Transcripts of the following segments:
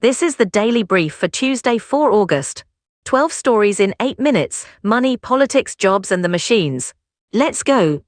This is the Daily Brief for Tuesday, 4 August. 12 stories in 8 minutes: money, politics, jobs, and the machines. Let's go.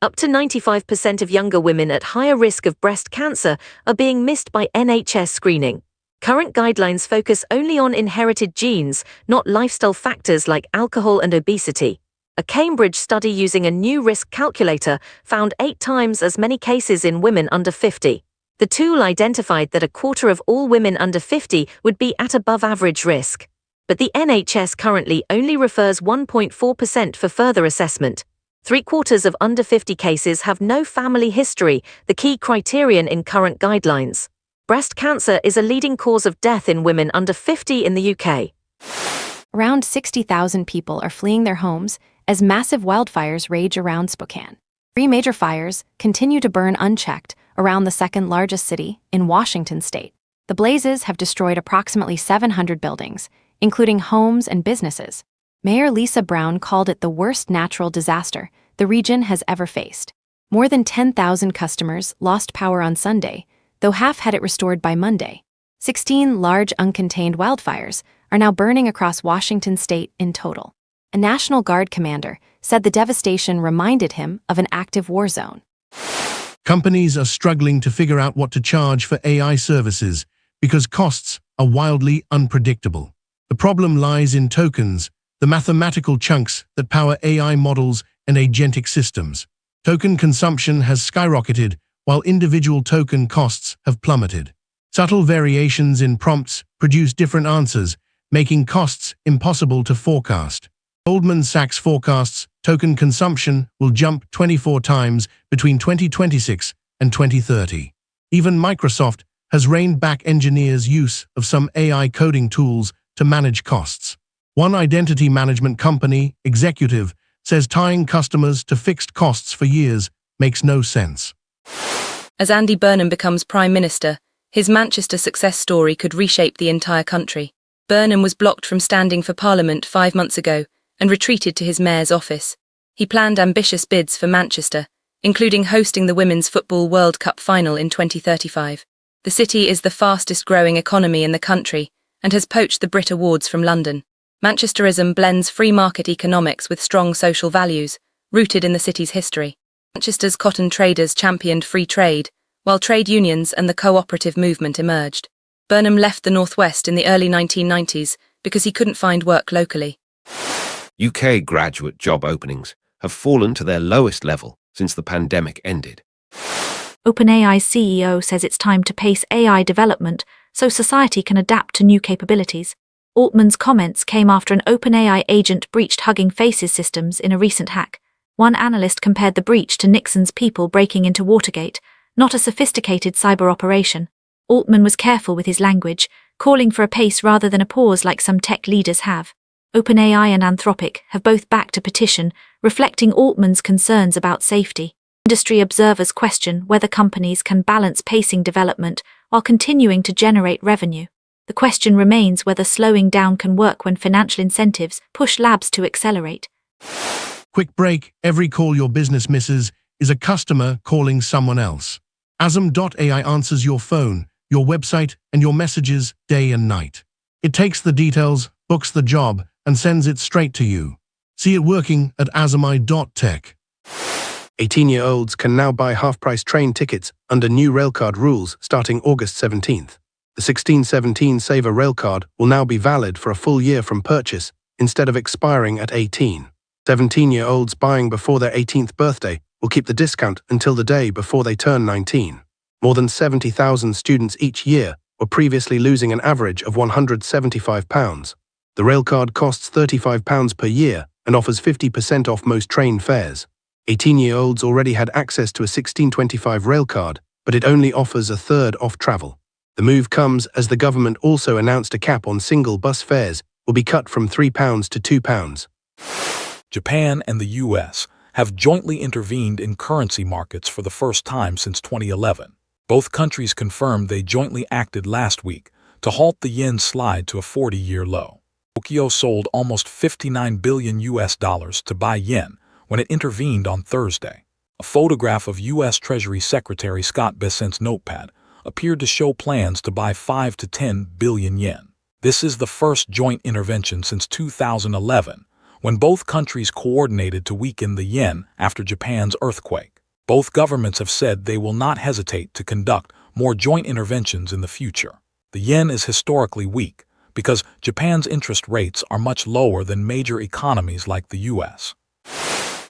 Up to 95% of younger women at higher risk of breast cancer are being missed by NHS screening. Current guidelines focus only on inherited genes, not lifestyle factors like alcohol and obesity. A Cambridge study using a new risk calculator found 8 times as many cases in women under 50. The tool identified that a quarter of all women under 50 would be at above average risk. But the NHS currently only refers 1.4% for further assessment. 3/4 of under 50 cases have no family history, the key criterion in current guidelines. Breast cancer is a leading cause of death in women under 50 in the UK. Around 60,000 people are fleeing their homes as massive wildfires rage around Spokane. 3 major fires continue to burn unchecked around the second-largest city in Washington state. The blazes have destroyed approximately 700 buildings, including homes and businesses. Mayor Lisa Brown called it the worst natural disaster the region has ever faced. More than 10,000 customers lost power on Sunday, though half had it restored by Monday. 16 large uncontained wildfires are now burning across Washington state in total. A National Guard commander said the devastation reminded him of an active war zone. Companies are struggling to figure out what to charge for AI services because costs are wildly unpredictable. The problem lies in tokens, the mathematical chunks that power AI models and agentic systems. Token consumption has skyrocketed, while individual token costs have plummeted. Subtle variations in prompts produce different answers, making costs impossible to forecast. Goldman Sachs forecasts token consumption will jump 24 times between 2026 and 2030. Even Microsoft has reined back engineers' use of some AI coding tools to manage costs. One identity management company executive says tying customers to fixed costs for years makes no sense. As Andy Burnham becomes Prime Minister, his Manchester success story could reshape the entire country. Burnham was blocked from standing for Parliament 5 months ago and retreated to his mayor's office. He planned ambitious bids for Manchester, including hosting the Women's Football World Cup final in 2035. The city is the fastest-growing economy in the country and has poached the Brit Awards from London. Manchesterism blends free market economics with strong social values, rooted in the city's history. Manchester's cotton traders championed free trade, while trade unions and the cooperative movement emerged. Burnham left the Northwest in the early 1990s because he couldn't find work locally. UK graduate job openings have fallen to their lowest level since the pandemic ended. OpenAI's CEO says it's time to pace AI development so society can adapt to new capabilities. Altman's comments came after an OpenAI agent breached Hugging Faces systems in a recent hack. One analyst compared the breach to Nixon's people breaking into Watergate, not a sophisticated cyber operation. Altman was careful with his language, calling for a pace rather than a pause like some tech leaders have. OpenAI and Anthropic have both backed a petition reflecting Altman's concerns about safety. Industry observers question whether companies can balance pacing development while continuing to generate revenue. The question remains whether slowing down can work when financial incentives push labs to accelerate. Quick break: every call your business misses is a customer calling someone else. Asm.ai answers your phone, your website, and your messages day and night. It takes the details, books the job, and sends it straight to you. See it working at asmi.tech. 18-year-olds can now buy half-price train tickets under new railcard rules starting August 17th. The 1617 Saver railcard will now be valid for a full year from purchase instead of expiring at 18. 17-year-olds buying before their 18th birthday will keep the discount until the day before they turn 19. More than 70,000 students each year were previously losing an average of £175. The railcard costs £35 per year and offers 50% off most train fares. 18-year-olds already had access to a 1625 railcard, but it only offers a third off travel. The move comes as the government also announced a cap on single bus fares will be cut from £3 to £2. Japan and the U.S. have jointly intervened in currency markets for the first time since 2011. Both countries confirmed they jointly acted last week to halt the yen's slide to a 40-year low. Tokyo sold almost $59 billion to buy yen when it intervened on Thursday. A photograph of U.S. Treasury Secretary Scott Bessent's notepad appeared to show plans to buy 5 to 10 billion yen. This is the first joint intervention since 2011, when both countries coordinated to weaken the yen after Japan's earthquake. Both governments have said they will not hesitate to conduct more joint interventions in the future. The yen is historically weak because Japan's interest rates are much lower than major economies like the US.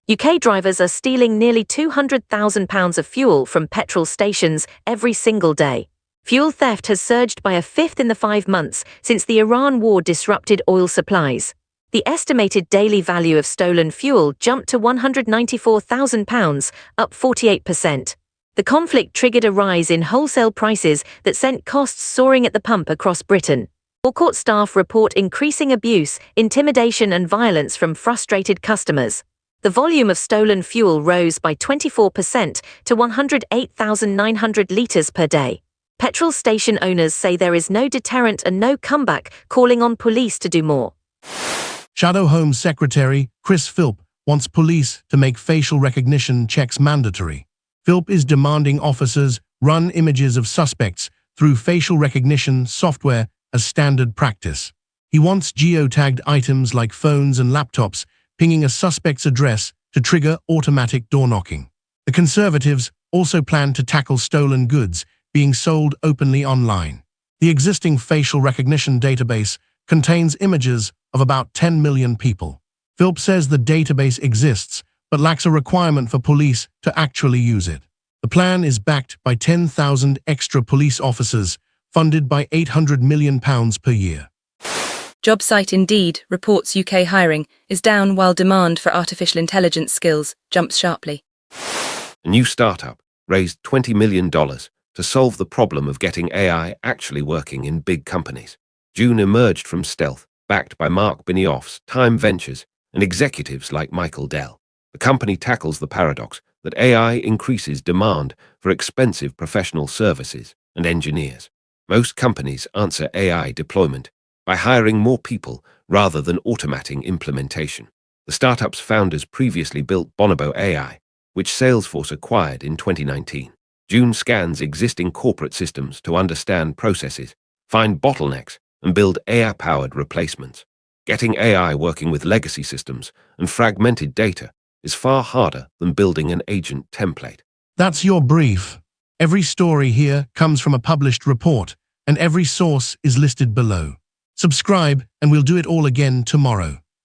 UK drivers are stealing nearly £200,000 of fuel from petrol stations every single day. Fuel theft has surged by a fifth in the 5 months since the Iran war disrupted oil supplies. The estimated daily value of stolen fuel jumped to £194,000, up 48%. The conflict triggered a rise in wholesale prices that sent costs soaring at the pump across Britain. Forecourt staff report increasing abuse, intimidation and violence from frustrated customers. The volume of stolen fuel rose by 24% to 108,900 litres per day. Petrol station owners say there is no deterrent and no comeback, calling on police to do more. Shadow Home Secretary Chris Philp wants police to make facial recognition checks mandatory. Philp is demanding officers run images of suspects through facial recognition software as standard practice. He wants geotagged items like phones and laptops pinging a suspect's address to trigger automatic door knocking. The Conservatives also plan to tackle stolen goods being sold openly online. The existing facial recognition database contains images of about 10 million people. Philp says the database exists, but lacks a requirement for police to actually use it. The plan is backed by 10,000 extra police officers, funded by £800 million per year. Job site Indeed reports UK hiring is down while demand for artificial intelligence skills jumps sharply. A new startup raised $20 million to solve the problem of getting AI actually working in big companies. June emerged from stealth, backed by Marc Benioff's Time Ventures and executives like Michael Dell. The company tackles the paradox that AI increases demand for expensive professional services and engineers. Most companies answer AI deployment by hiring more people rather than automating implementation. The startup's founders previously built Bonobo AI, which Salesforce acquired in 2019. June scans existing corporate systems to understand processes, find bottlenecks, and build AI-powered replacements. Getting AI working with legacy systems and fragmented data is far harder than building an agent template. That's your brief. Every story here comes from a published report, and every source is listed below. Subscribe, and we'll do it all again tomorrow.